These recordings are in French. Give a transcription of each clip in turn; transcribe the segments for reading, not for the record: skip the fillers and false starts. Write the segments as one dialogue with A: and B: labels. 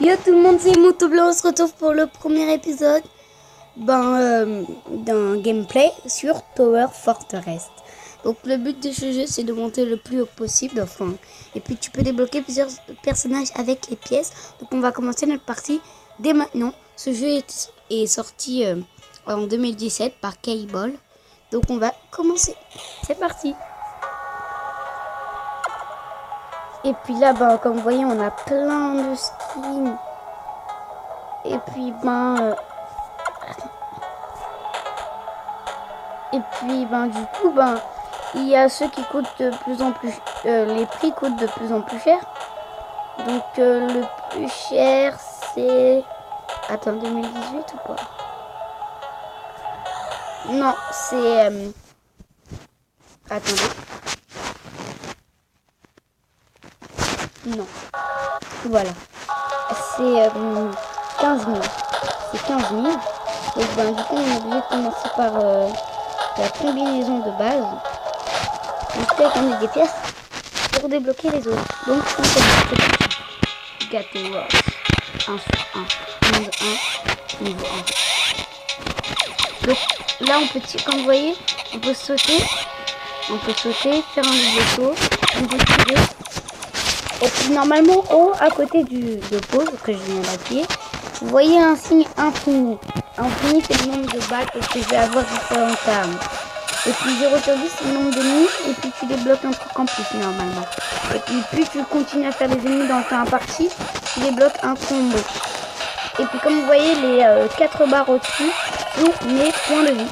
A: Yo tout le monde, c'est Motoblanc, on se retrouve pour le premier épisode d'un gameplay sur Tower Fortress. Donc le but de ce jeu c'est de monter le plus haut possible, enfin, et puis tu peux débloquer plusieurs personnages avec les pièces. Donc on va commencer notre partie dès maintenant. Ce jeu est sorti en 2017 par K-Ball. Donc on va commencer, c'est parti. Et puis là, comme vous voyez, on a plein de skins. Et puis, du coup, il y a ceux qui coûtent de plus en plus... les prix coûtent de plus en plus cher. Donc, le plus cher, c'est... Attends, 2018 ou quoi? Non, c'est... Attendez. Non. Voilà. C'est 15 000. C'est 15 000. Donc du coup on est obligé de commencer par la combinaison de base. Ensuite on a des pièces pour débloquer les autres. Donc on commence. Gâté Wars. 1 sur 1. Monde 1. Niveau 1. Donc là on peut tirer, comme vous voyez, on peut sauter. On peut sauter, faire un double saut. On peut tirer. Et puis normalement, à côté de pause, que je viens d'appuyer, vous voyez un signe infini. Infini, c'est le nombre de balles que je vais avoir différentes armes. Et puis 0 sur 10, c'est le nombre d'ennemis. Et puis tu débloques un truc en plus normalement. Et puis plus tu continues à faire des ennemis dans ta partie, tu débloques un combo. Et puis comme vous voyez, les 4 barres au-dessus sont mes points de vie.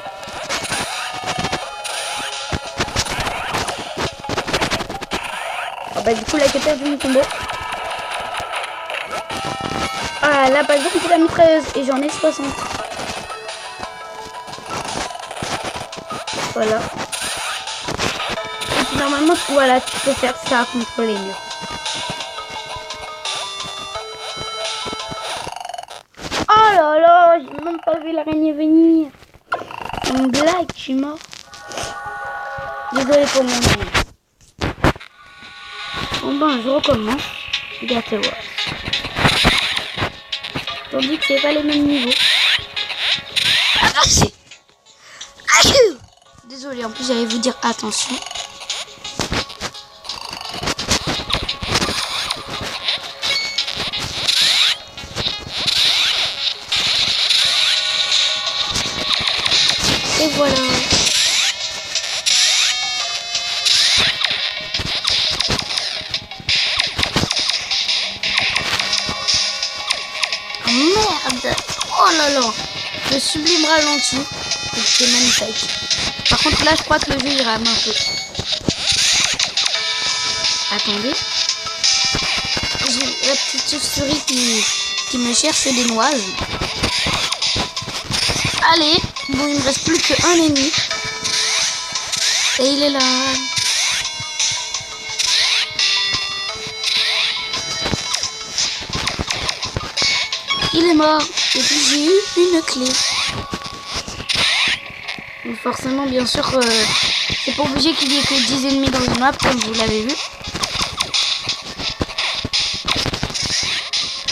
A: Du coup là j'ai perdu mon combo. Ah là par exemple c'est la mitrailleuse et j'en ai 60. Voilà. Et puis normalement voilà, tu peux faire ça contre les murs. Oh là là, j'ai même pas vu l'araignée venir. Une blague, je suis mort. Désolé pour mon nom. Bon, je recommence. Gâté Wars. Tandis que c'est pas les mêmes niveaux. Avancez. Désolé, en plus j'allais vous dire attention. Et voilà. Merde! Oh là là! Le sublime ralenti. C'est magnifique. Par contre là je crois que le jeu il rame un peu. Attendez. J'ai la petite chauve-souris qui me cherche des noises. Allez! Bon, il me reste plus qu'un ennemi. Et il est là. Il est mort. Et puis j'ai eu une clé. Donc forcément, bien sûr, c'est pas obligé qu'il y ait que 10 ennemis dans une map, comme vous l'avez vu.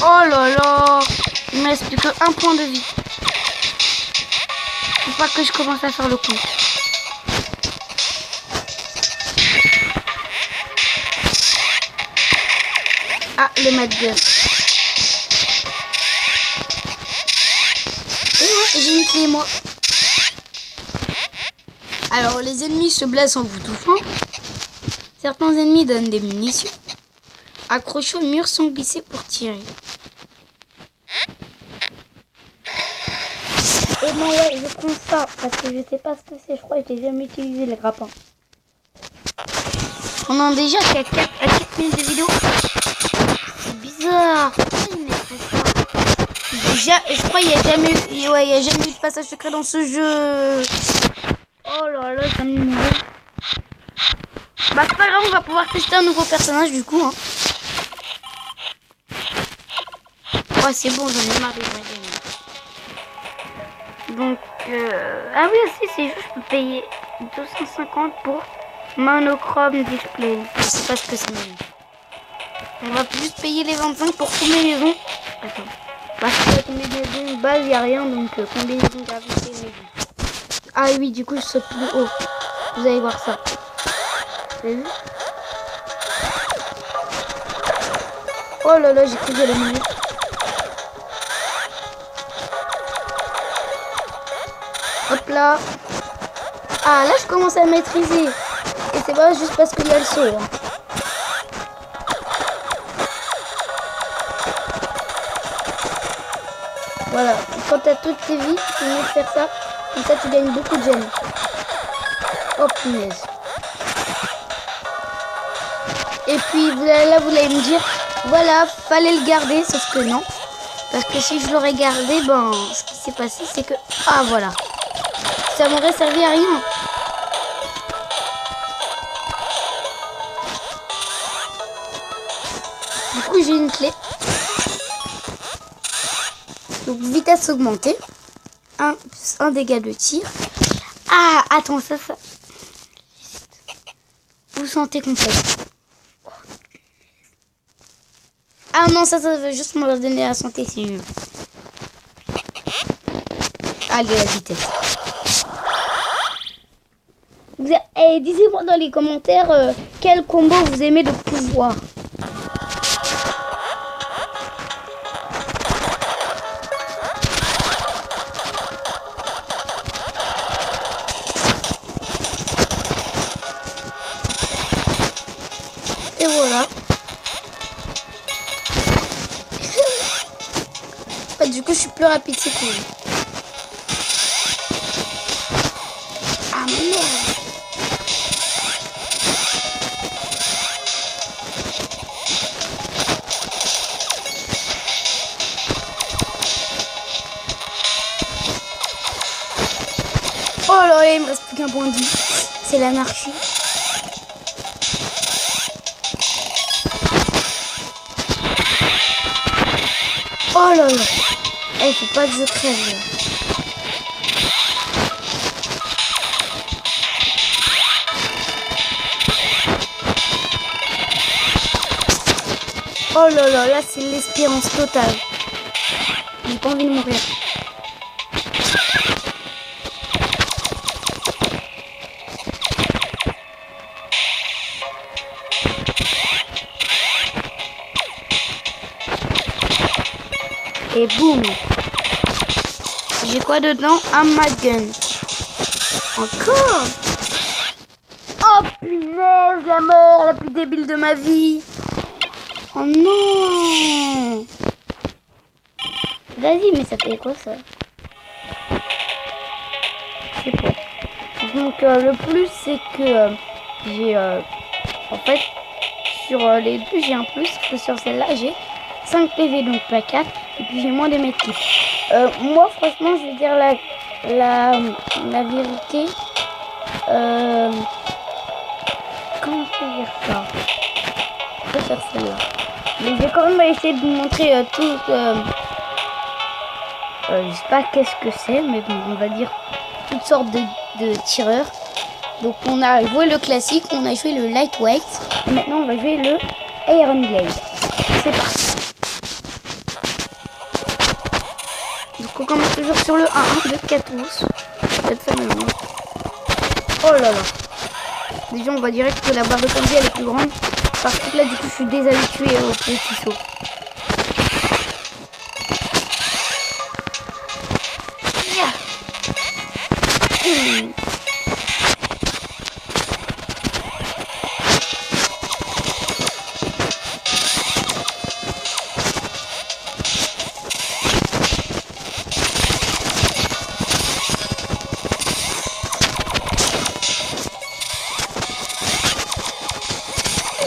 A: Oh là là. Il me reste plus qu'un point de vie. Faut pas que je commence à faire le coup. Ah, le Madger. J'ai une clé moi. Alors les ennemis se blessent en vous touchant. Certains ennemis donnent des munitions. Accrochés au mur sans glisser pour tirer. Et bon ouais, je prends ça parce que je sais pas ce que c'est. Je crois que j'ai jamais utilisé les grappins. On en a déjà qu'à 4 minutes de vidéo. C'est bizarre. Je crois qu'il n'y a jamais eu de passage secret dans ce jeu. Oh là là, ça me mourir. C'est pas grave, on va pouvoir tester un nouveau personnage du coup. Hein. Ouais, c'est bon, j'en ai marre des vrais games. Donc, ah oui, aussi, c'est juste, je peux payer 250 pour monochrome display. Je sais pas ce que c'est. On va juste payer les 25 pour toutes mes maisons. Attends. Parce que la combinaison de base, il n'y a rien, donc combinaison de gravité, mais... Ah oui, du coup, je saute plus haut. Vous allez voir ça. Vous avez vu? Oh là là, j'ai cru que j'allais mourir. Hop là. Ah, là, je commence à maîtriser. Et c'est pas juste parce qu'il y a le saut. Hein. Voilà. Quand t'as toutes tes vies, tu peux mieux faire ça. Comme ça, tu gagnes beaucoup de gemmes. Oh, punaise. Et puis, là, vous allez me dire, voilà, fallait le garder, sauf que non. Parce que si je l'aurais gardé, ben, ce qui s'est passé, c'est que... Ah, voilà. Ça m'aurait servi à rien. Du coup, j'ai une clé. Donc, vitesse augmentée. 1 dégât de tir. Ah, attends, ça... Vous sentez complet. Ah non, ça veut juste me redonner la santé, c'est mieux. Allez, la vitesse. Et dites-moi dans les commentaires quel combo vous aimez de pouvoir. Et voilà. Du coup, je suis plus rapide, c'est cool. Ah, mais non. Oh là là, il me reste plus qu'un point de vie. C'est l'anarchie. Oh là là. Eh, faut pas que je crève. Oh là là, là c'est l'espérance totale. J'ai pas envie de mourir. Et boum. J'ai quoi dedans? Un Madgun. Encore? Oh punaise, la mort la plus débile de ma vie. Oh non. Vas-y, mais ça fait quoi ça? Je sais pas. Donc le plus c'est que j'ai en fait sur les deux j'ai un plus, que sur celle-là j'ai 5 PV donc pas 4 et puis j'ai moins de métiers. Moi franchement je vais dire la vérité. Comment je peux dire ça? Je vais faire celle-là. Mais je vais quand même essayer de vous montrer tout. Je sais pas qu'est-ce que c'est, mais bon, on va dire toutes sortes de tireurs. Donc on a joué le classique, on a joué le lightweight, et maintenant on va jouer le Iron Blade. C'est parti. Donc on commence toujours sur le 1 de 14. Cette famille. Oh là là. Déjà on va direct que la barre de combi elle est plus grande. Parce que là du coup je suis déshabitué au petit saut.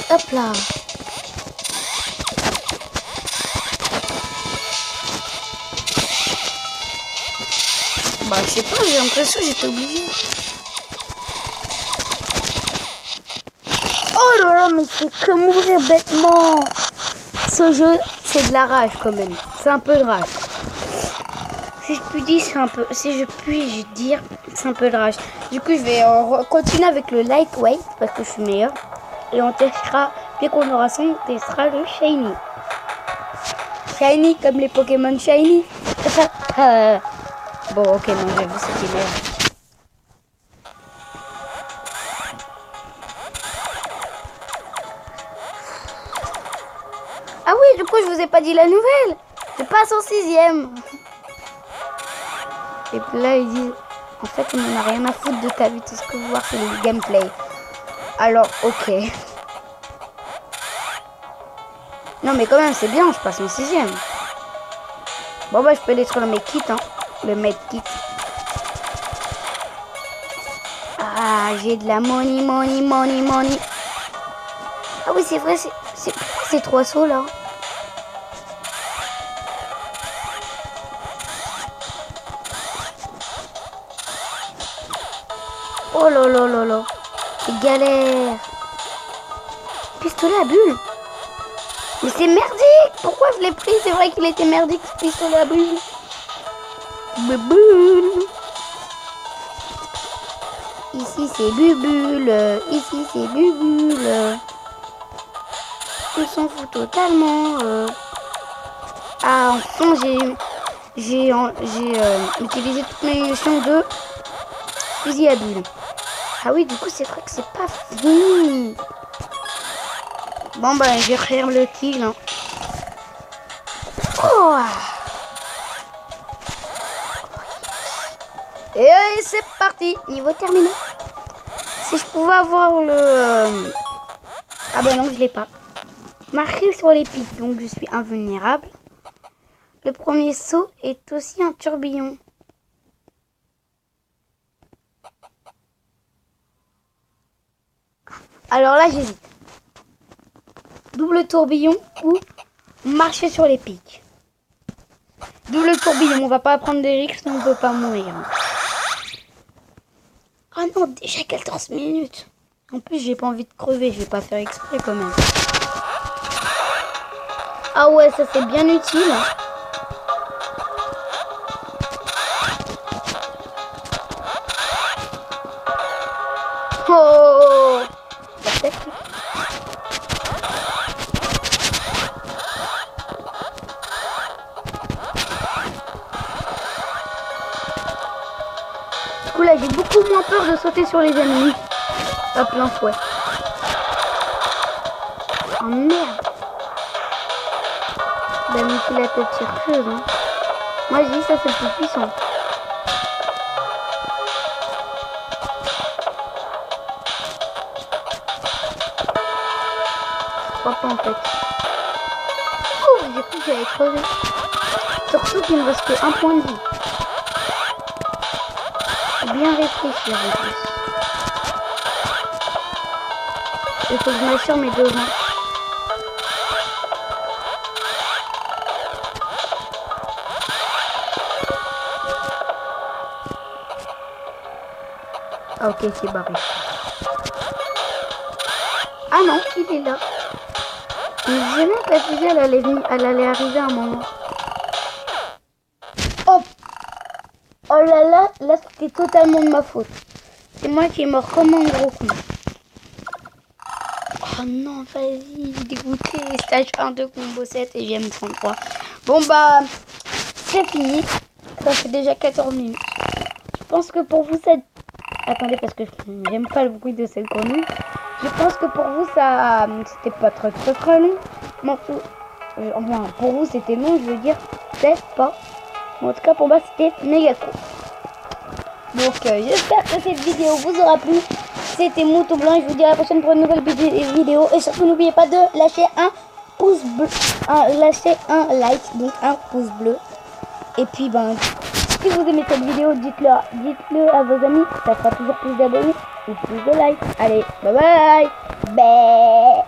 A: Hop là. Bah je sais pas, j'ai l'impression que j'étais obligée. Oh là là, mais c'est que mourir bêtement. Ce jeu, c'est de la rage quand même. C'est un peu de rage. Si je puis dire, c'est un peu. Si je puis dire, c'est un peu de rage. Du coup, je vais continuer avec le lightweight parce que je suis meilleur. Et on testera, dès qu'on aura son, on testera le shiny. Shiny comme les Pokémon Shiny. Bon, ok, non, j'avoue, c'était merde. Ah oui, du coup, je vous ai pas dit la nouvelle. Je passe en 6e. Et puis là, ils disent, en fait, on n'en a rien à foutre de ta vie. Tout ce que vous voir, c'est le gameplay. Alors, ok. Non, mais quand même, c'est bien, je passe en 6e. Bon, bah, je peux détruire le medkit, hein. Le medkit. Ah, j'ai de la money. Ah oui, c'est vrai, c'est 3 sauts, là. Oh là là là là. C'est galère. Pistolet à bulles. Mais c'est merdique. Pourquoi je l'ai pris? C'est vrai qu'il était merdique, ce pistolet à bulles. Bubule. Ici c'est Bubule. Ici c'est Bubule. On s'en fout totalement. Ah, enfin j'ai utilisé toutes mes munitions de fusil à bulles. Ah oui, du coup c'est vrai que c'est pas fini. Bon bah je vais faire le kill. Hein. Oh. Et c'est parti. Niveau terminé. Si je pouvais avoir le... Ah bah non, je l'ai pas. Marqué sur les pics, donc je suis invulnérable. Le premier saut est aussi un tourbillon. Alors là, j'hésite. Double tourbillon ou marcher sur les pics. Double tourbillon, on va pas prendre des risques, on ne peut pas mourir. Ah non, déjà 14 minutes. En plus, j'ai pas envie de crever, je vais pas faire exprès quand même. Ah ouais, ça c'est bien utile. Oh, du coup là, j'ai beaucoup moins peur de sauter sur les ennemis. À plein fouet. Oh merde. Bah mais c'est la tête chercheuse. Hein. Moi je dis ça c'est le plus puissant. Je crois pas en fait. Oh, j'ai cru que j'allais crever. Surtout qu'il me reste que 1 point de vie. Faut bien réfléchir en plus. Il faut que je m'assure mes 2 mains. Ah ok, c'est barré. Ah non, il est là. Mais j'ai même pas dit elle allait arriver à un moment. Oh, oh là, c'était totalement de ma faute. C'est moi qui est mort comme un gros con. Oh non, vas-y, dégoûté. Stage 1 de combo 7 et j'aime 33. Bon bah, c'est fini. Ça fait déjà 14 minutes. Je pense que pour vous, ça... Attendez, parce que j'aime pas le bruit de cette grenouille. Je pense que pour vous, ça... C'était pas très long. Enfin, pour vous, c'était long, je veux dire. C'est pas. Mais en tout cas, pour moi, c'était méga cool. Donc, j'espère que cette vidéo vous aura plu. C'était Mouton Blanc. Je vous dis à la prochaine pour une nouvelle vidéo. Et surtout, n'oubliez pas de lâcher un pouce bleu. Lâcher un like, donc un pouce bleu. Et puis, ben, si vous aimez cette vidéo, dites-le à vos amis. Ça fera toujours plus d'abonnés ou plus de likes. Allez, bye bye. Bye.